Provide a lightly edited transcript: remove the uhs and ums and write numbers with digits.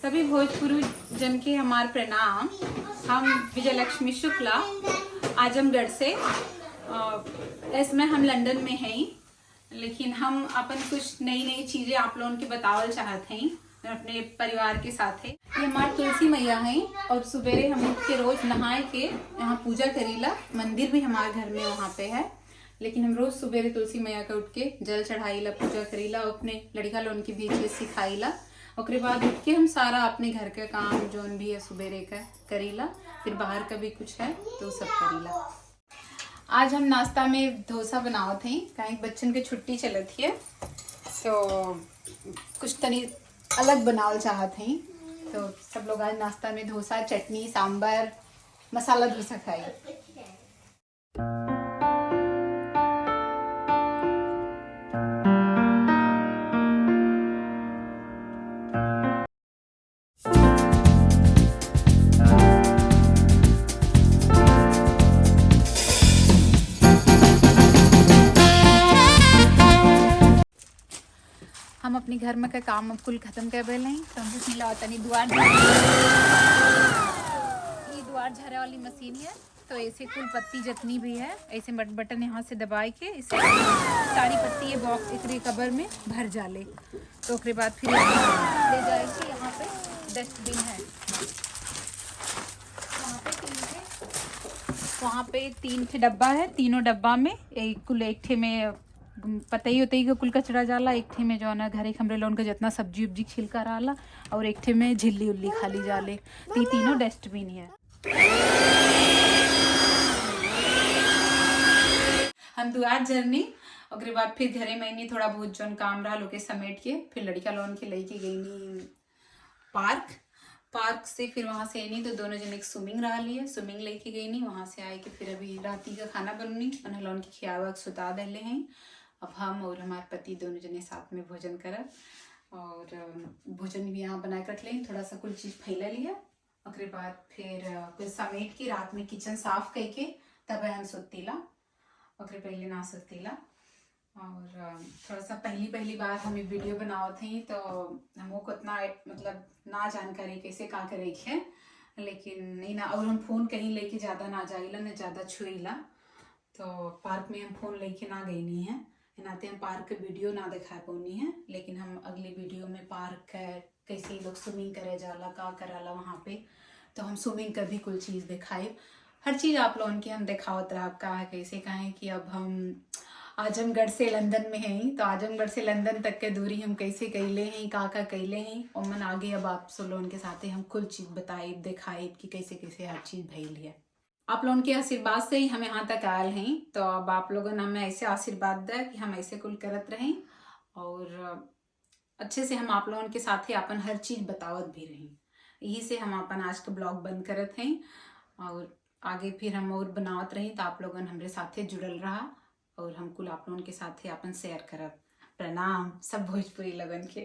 सभी भोजपुरी जन के हमार प्रणाम। हम विजयलक्ष्मी शुक्ला आजमगढ़ से। इसमें हम लंदन में हैं, लेकिन हम अपन कुछ नई नई चीज़ें आप लोगों के बतावल चाहते हैं अपने परिवार के साथ है। ये हमारे तुलसी मैया हैं और सुबेरे हम उठ के रोज नहाए के यहाँ पूजा करीला। मंदिर भी हमारे घर में वहाँ पे है, लेकिन हम रोज सुबेरे तुलसी मैया का उठ के जल चढ़ाईला, पूजा करीला, अपने लड़का लोन की भी चीज सिखाईला। उसके बाद उठ के हम सारा अपने घर का काम जोन भी है सुबेरे का करीला, फिर बाहर का भी कुछ है तो सब करीला। आज हम नाश्ता में डोसा बनावत हैं, कहीं बच्चन के छुट्टी चलत है तो कुछ तनी अलग बनावल चाहत हैं। तो सब लोग आज नाश्ता में डोसा, चटनी, सांबर, मसाला डोसा खाई। हम अपने घर में का काम अब कुल खत्म कर बेले हैं, तो हम मिला तनी दुआर झरे वाली मशीन है। तो ऐसे कुल पत्ती जितनी भी है ऐसे बटन यहाँ से दबाए के इसे सारी पत्ती ये बॉक्स एक कवर में भर जाले। तो उसके बाद फिर ले जाएगी। यहाँ पे डस्टबिन है, वहाँ पे 3 ठे डब्बा है। तीनों डब्बा में कुल एक ठे में पतई उतई का कुल कचरा जाला, एक ठे में जो है घरे हमरे लोन का जितना सब्जी उब्जी छिलका रहा, और एक ठे में झिल्ली उल्ली खाली जाले। तो तीनों डस्टबिन है। हम दुआर जर्नी और बाद फिर घरे में थोड़ा बहुत जोन काम रहा लोग समेट के फिर लड़का लोन के लेके गई पार्क से। फिर वहाँ से आई तो दोनों जन एक स्विमिंग रहा लिए, स्विमिंग लेके गई नहीं। वहाँ से आए कि फिर अभी राती का खाना बननी उन्हें लोन की खियावा सुता दे हैं। अब हम और हमारे पति दोनों जने साथ में भोजन करब, और भोजन भी यहाँ बना कर रख लें। थोड़ा सा कुछ चीज़ फैला लिया, उसके बाद फिर कुछ समेट के रात में किचन साफ करके तब हम सुतीला। और पहले ना सुतीला, और थोड़ा सा पहली बार हम वीडियो बनावत हैं तो हमको उतना मतलब ना जानकारी कैसे का करे है, लेकिन नहीं ना। और हम फ़ोन कहीं लेके ज़्यादा ना जाइला ना ज़्यादा छुईला। तो पार्क में हम फ़ोन लेके ना गई नहीं है, नाते हम पार्क के वीडियो ना दिखा पानी है। लेकिन हम अगले वीडियो में पार्क है कैसे लोग स्विमिंग करे जाला का कराला वहाँ पे, तो हम स्विमिंग का भी कुछ चीज़ दिखाए। हर चीज़ आप लोगों की हम दिखावत रहा का है कैसे कहें कि अब हम आजमगढ़ से लंदन में हैं, तो आजमगढ़ से लंदन तक के दूरी हम कैसे कैले हैं, का कैले हैं, और मन आगे अब आप सब लोगों के साथ हम कुल चीज़ बताए दिखाए कि कैसे कैसे हर चीज़ भइल है। आप लोगों के आशीर्वाद से ही हम यहाँ तक आयल हैं। तो अब आप लोगों ने हमें ऐसे आशीर्वाद दे कि हम ऐसे कुल करत रहें, और अच्छे से हम आप लोगों के साथ ही अपन हर चीज़ बतावत भी रहें। यही से हम अपन आज का ब्लॉग बंद करत हैं, और आगे फिर हम और बनावत रही तो आप लोगों हमारे साथे जुड़ल रहा, और हम कुल आप लोगों के साथ ही अपन शेयर करब। प्रणाम सब भोजपुरी लगन के।